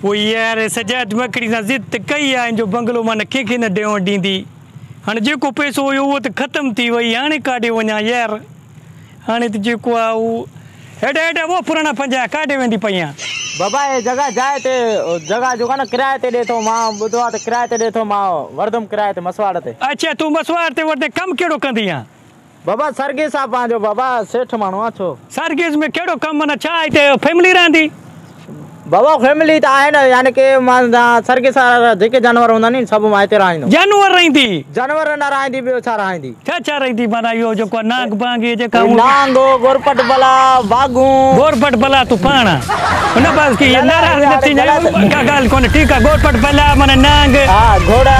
वो यार सजाद मकड़ी सां ज़िद कई आहे जो बंगलो माना कंहिंखे न ॾियणु ॾींदी हाणे जेको पैसो हुयो उहो त ख़तमु थी वई हाणे काॾे वञा यार हाणे त जेको आहे उहो हेॾे हेॾे वो पुराणा पंजा काॾे वेंदी पई आहे बाबा ये जगह जाए ते जगह जो ना किराए ते ॾे थो मां ॿुधो आहे त किराए ते ॾे थो मां वरदम किराए ते मसवाड़ ते अच्छा तूं मसवाड़ ते वरदे कमु कहिड़ो कंदी आहे बाबा सर्गिस आहे पंहिंजो बाबा सेठ माण्हू आहे छो सर्गिस में कहिड़ो कमु माना छा हिते फैमिली रहंदी बाबा फैमिली त आहे न यानी कि मां सर्गिस वारा जेके जानवर हूंदा नी सभु मां हिते रहंदो जानवर रहंदी जानवर न रहंदी ॿियो छा रहंदी छा रहंदी माना इहो जेको नाग बांगी जेका नांगो गोरपट बला बागू गोरपट बला तूं पाण हुन बस की नाराज़ न थी का ॻाल्हि कोन्हे ठीकु आहे गोरपट बला माना नांग हा घोड़ा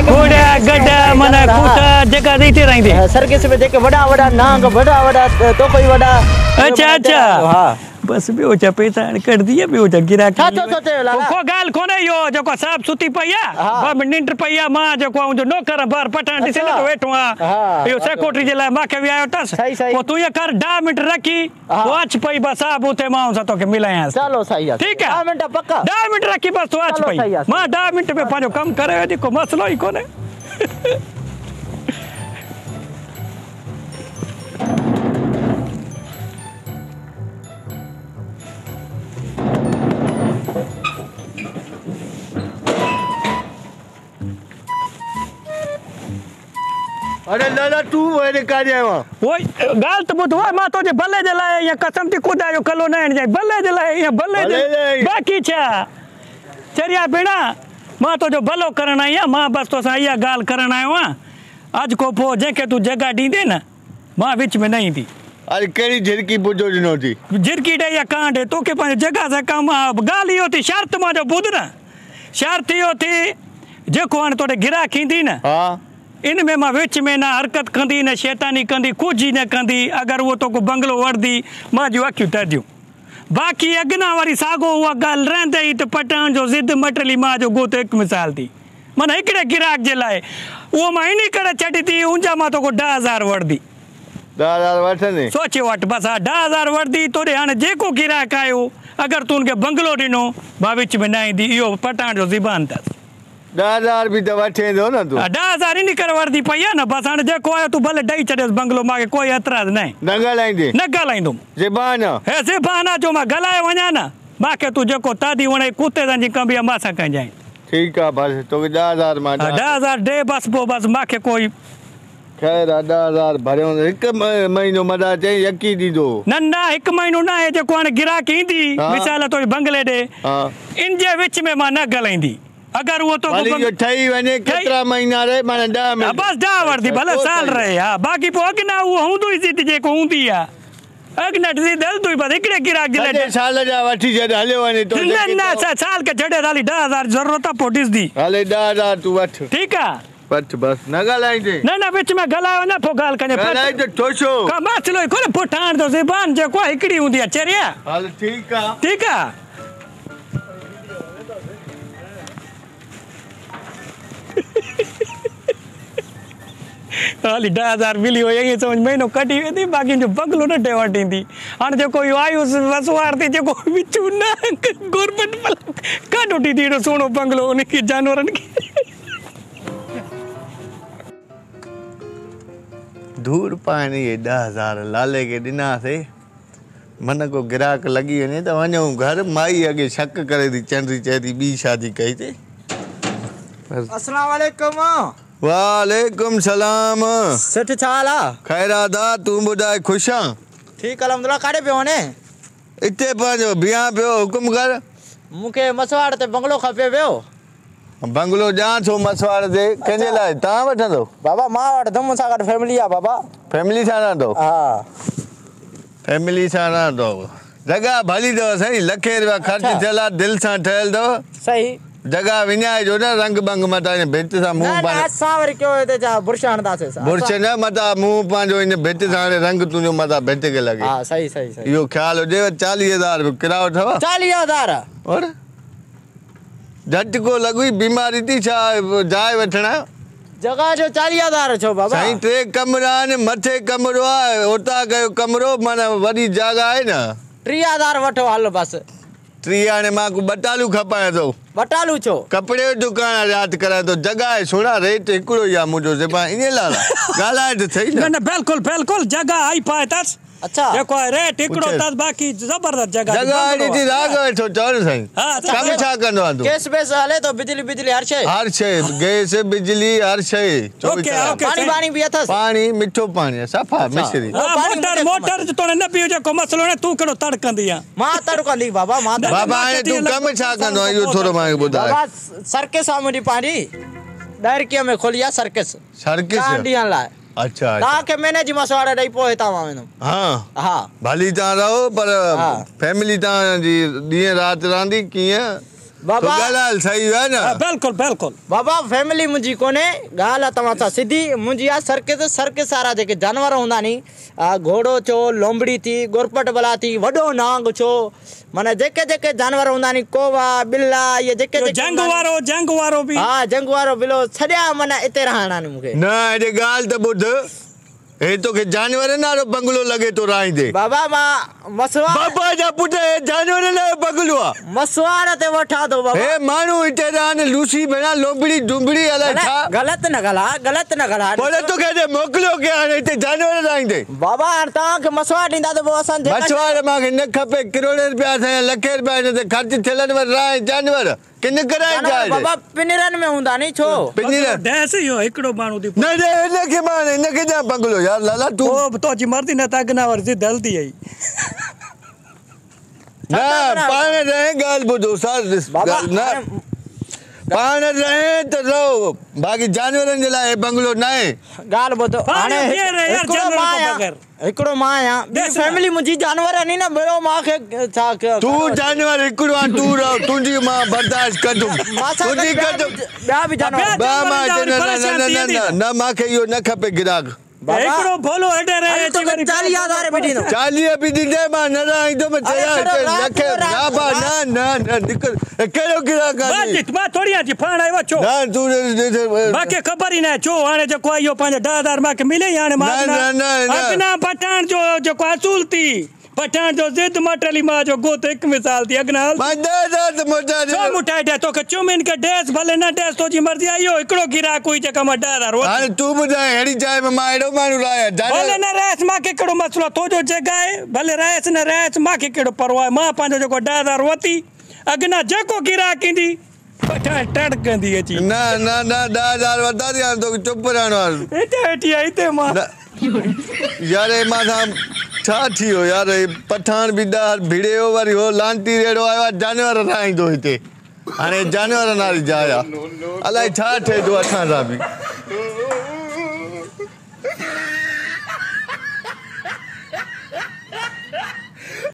घोड़ा गड्डा माना कूता जेका हिते रहंदी सर्गिस में जेके वॾा वॾा नांग वॾा वॾा तोकोई वॾा अच्छा हा बस ॿियो छा पैसा हाणे कढंदी आहे ॿियो छा गिराक छा थो सोचे लाला को ॻाल्हि कोन्हे इहो जेको साहब सुती पई आहे निंड पई आहे मां जेको मुंहिंजो नौकर ॿार पठाण ॾिसे न वेठो आहे इहो सेक्रेटरी जे लाइ मूंखे विहायो अथसि पोइ तूं इहा कर 10 मिंट रखी पोइ अच पई बसि साहब उते मां सां तोखे मिलायांसि चलो सही आहे ठीकु आहे 10 मिंट पक्का 10 मिंट रखी बसि तूं अच पई मां 10 मिंट में पंहिंजो कमु करे वेंदी को मसइलो ई कोन्हे अरे लाला तू वने काॾे आयो आहे ओए ॻाल्हि त ॿुधो आहे मां तुंहिंजे भले जे लाइ या कसम थी ख़ुदा जो कलो न आहिनि भले जे लाइ या भले जे बाक़ी छा चरिया भेणा मां तुंहिंजो भलो करणु आई आहियां मां बसि तोसां इहा ॻाल्हि करणु आयो आहियां अॼु खां पोइ जंहिंखे तूं जॻह ॾींदे न मां विच में न ईंदी अरे कहिड़ी झिरकी पुछो ॾिनो थी झिरकी ॾे या कांड तोखे पंहिंजी जॻह सां कमु आहे ॻाल्हि इहो थी शर्त मां जो ॿुध न शर्त इहो थी जेको हाणे तोड़े गिराक ईंदी न हा इन में मां विच में न हरकत कंदी न शैतानी कंदी कुझु ई न कंदी अगरि उहो तोखे बंगलो वठंदी मां जूं अखियूं तरदियूं बाक़ी अॻिना वरी साॻो उहा ॻाल्हि रहंदे ई त पटाइण जो ज़िद मटली मां जो गोत हिकु मिसाल थी माना हिकिड़े गिराक जे लाइ उहो मां इन करे छॾी थी उनजा मां तोखे 10,000 वठंदी 10,000 वठंदी सोचे वठ बसि हा 10,000 वठंदी तोड़े हाणे जेको गिराक आयो अगरि तूं हुनखे बंगलो ॾिनो मां विच में न ईंदी इहो पटाइण जो ज़िबान अथसि 10,000 भी तो वठे दो ना तू 10,000 इन करे वर्दी पई आहे न बसि हाणे जेको आयो तूं भले ॾेई छॾियसि बंगलो मूंखे कोई एतिराज़ न आहे न ॻाल्हाईंदी न ॻाल्हाईंदुमि ज़बान हे ज़बान जो मां ॻाल्हाए वञा न मूंखे तूं जेको तादी वणे कुते सां जी कबी आहे मां सां कजांइ ठीक है बस तोखे 10,000 मां 10,000 ॾे बसि पोइ बसि मूंखे कोई खैर 10,000 भरियो हिकु महीनो मदा चई यकी ॾींदो न न हिकु महीनो न आहे जेको हाणे गिराक ईंदी मिसाल तोखे बंगले ॾे इन जे विच में मां न ॻाल्हाईंदी अगर वो तो ठही वने केतरा महीना रहे माने 10 में बस 10 वर्दी भले साल रहे हां बाकी पो अगना वो हुंदो ही जित जे को हुंदी आ अगना जी दल तो बस एकड़े गिराक जे ले साल जा वठी जे हले वने तो न न साल के जड़े डाली 10,000 जरूरत पोटिस दी हले 10,000 तू वठ ठीक है वठ बस न गलाइंदे न न विच में गलायो न पो गाल कने गलाइ तो ठोशो का मसलो कोने पुठाण तो ज़बान जे को एकड़ी हुंदी आ चरिया हाल ठीक है हाली 10,000 मिली हो ये समझ महीनो कटी वेंदी बाकी जो बंगलो न ॾे वठींदी हाणे जेको इहो आयुस वसवार थी जेको विचू न गवर्नमेंट काॾो ॾींदी एॾो सोनो बंगलो उनखे जानवरनि खे धूड़ पाणी 10,000 लाले के ॾिनासीं मन को गिराक लॻी वञे त वञूं घर माई अॻे शक करे थी चंडी चए थी ॿी शादी कई थी अस्सलाम वालेकुम वालेकुम सलाम सेठ छा हाल आहे खैरात आहे तूं ॿुधाए ख़ुशि आहीं ठीकु अलहमदुलिल्लाह काॾे पियो वञे हिते पंहिंजो बीहां पियो हुकुम कर मूंखे मसवाड़ ते बंगलो खपे पियो बंगलो ॼाण थो मसवाड़ ते कंहिंजे लाइ तव्हां वठंदो बाबा मां वठंदुमि मूंसां गॾु फैमिली आहे बाबा फैमिली सां रहंदो हा फैमिली सां रहंदो जॻह भली अथव साईं लखे रुपया ख़र्च थियल आहे दिलि सां ठहियल अथव सही जगह विञाए जो न रंग बंग मता भित सां मुंहुं असां वरी कयो हिते छा बुर्श हणंदासीं बुर्श न मता मुंहुं पंहिंजो इन भित सां हाणे रंग तुंहिंजो मता भित खे लॻे हा सही सही सही इहो ख़्यालु हुजेव 40,000 किरायो अथव 40,000 और झटको लॻी बीमारी थी छा जाइ वठणा जगह जो 40,000 छो बाबा साईं 3 कमरा आहिनि मथे कमरो आहे उतां कयो कमरो माना वॾी जॻह आहे न 3000 वठो हल बस 30 हाणे मां को बटालू खपाए थो बटालू छो कपिड़े जो दुकान यादि कराए थो जॻह आहे सोना रेट हिकिड़ो ई आहे मुंहिंजो ज़बान इन लाइ ॻाल्हाए त सही न बिल्कुलु बिल्कुलु जॻह हाई फाई अथसि अच्छा जेको आहे रेट हिकिड़ो अथसि बाक़ी ज़बरदस्त जॻह जॻह ॾिठी राग वेठो चओ न साईं हा, कमु छा कंदो आहे तूं केस बेस हले तो बिजली हर शइ हर शइ गैस बिजली हर शइ ओके पाणी बि अथसि पाणी मिठो पाणी आहे सफ़ा मिश्री मोटर जो तोड़े न पियो जेको मसलो न तूं कहिड़ो तड़कंदी आहे मां तड़कंदी बाबा मां बाबा हाणे तूं कमु छा कंदो आहे इहो थोरो मूंखे ॿुधाए बाबा सर्किस आहे मुंहिंजी पंहिंजी 10 रुपये में खोली आहे सर्किस सर्किस ॾींहं लाइ अच्छा तव्हांखे महीने जी मसवाड़ ॾेई पोइ हितां मां वेंदुमि हा भली तव्हां रहो पर फैमिली तव्हांजी ॾींहं राति रहंदी कीअं बाबा ॻाल्हि सही आहे न बिल्कुलु बिल्कुलु बाबा फैमिली मुंहिंजी कोन्हे ॻाल्हि आहे तव्हां सां सिधी मुंहिंजी आहे सर्किस वारा जेके जानवर हूंदा नी घोड़ो छो लोंबड़ी थी गुरपट बला थी वॾो नांग छो माना जेके जानवर हूंदा नी कोवा बिल्ला इहे जेके जंग वारो बि हा जंग वारो बिलो सॼा माना हिते रहणा आहिनि मूंखे न हेॾे ॻाल्हि त ॿुध हे तोखे जानवर नालो बंगलो लॻे थो राईंदे बाबा मां मसवाड़ बाबा जा पुट हे जानवर लाइ बंगलो आहे मसवाड़ ते वठां थो बाबा हे माण्हू हिते रहनि लूसी भेणा लोंबड़ी डुंबड़ी अलाए छा ग़लति न ॻाल्हि पर तोखे हेॾे मोकिलियो के हाणे हिते जानवर राईंदे बाबा हाणे तव्हांखे मसवाड़ ॾींदा त पोइ असां मछुआरे मूंखे न खपे करोड़े रुपया सां लखे रुपया हिन ते ख़र्च थियलनि वटि राहे जानवर किन कराए जाए बाबा पिंजरनि में हूंदा नी छो पिंजर डेस इहो हिकिड़ो माण्हू थी न हिनखे मां हिनखे ॾियां बंगलो यार लाला तूं तुंहिंजी मर्ज़ी न त अॻिना वारी ज़िद हलंदी आई न पाण रहे ॻाल्हि ॿुधो सर न पाण रहे त रहो बाक़ी जानवरनि जे लाइ बंगलो न आहे ॻाल्हि ॿुधो हाणे हिकिड़ो मां आहियां फैमिली मुंहिंजी जानवर आहिनि न ॿियो मूंखे छा तूं जानवर हिकिड़ो आहे तूं रहो तुंहिंजी मां बर्दाश्त कंदुमि तुंहिंजी कंदुमि ॿिया बि जानवर न मूंखे इहो न खपे गिराक हिकिड़ो भोलो हेॾे रहे 40,000 बि ॾींदो 40 बि ॾींदे मां न राईंदुमि न निकिर कहिड़ो गिराक आहे मां थोरी आहियां पाण आयो छो न तूं मूंखे ख़बर ई न आहे छो हाणे जेको आहे इहो पंहिंजो 10,000 मूंखे मिले ई हाणे अॻिना पठाण जो जेको असूल थी पठाण जो ज़िद मटली मां जो गोत हिकु मिसाल थी अॻिना मुठाए ॾियां तोखे चुमिन खे डेस भले न डेस तुंहिंजी मर्ज़ी आहे इहो हिकिड़ो गिराक हुई जेका मां 10,000 हाणे तूं ॿुधाए अहिड़ी जाइ में मां अहिड़ो माण्हू रहिया भले न रहेसि मूंखे कहिड़ो मसइलो तुंहिंजो जॻह आहे भले रहेसि न रहेसि मूंखे कहिड़ो परवाह आहे मां पंहिंजो जेको 10,000 वरिती अॻिना जेको गिराक ईंदी पठाण टड़कंदी अची न 10,000 वरिता थी हाणे तोखे चुप रहणो आहे हिते वेठी आहे हिते मां यार मां छा थी वियो यार पठाण बि भिड़े वरी हो लांटी रेड़ो आयो आहे जानवर राईंदो हिते हाणे जानवर वारी जाइ आहे अलाए छा थिए थो असां सां बि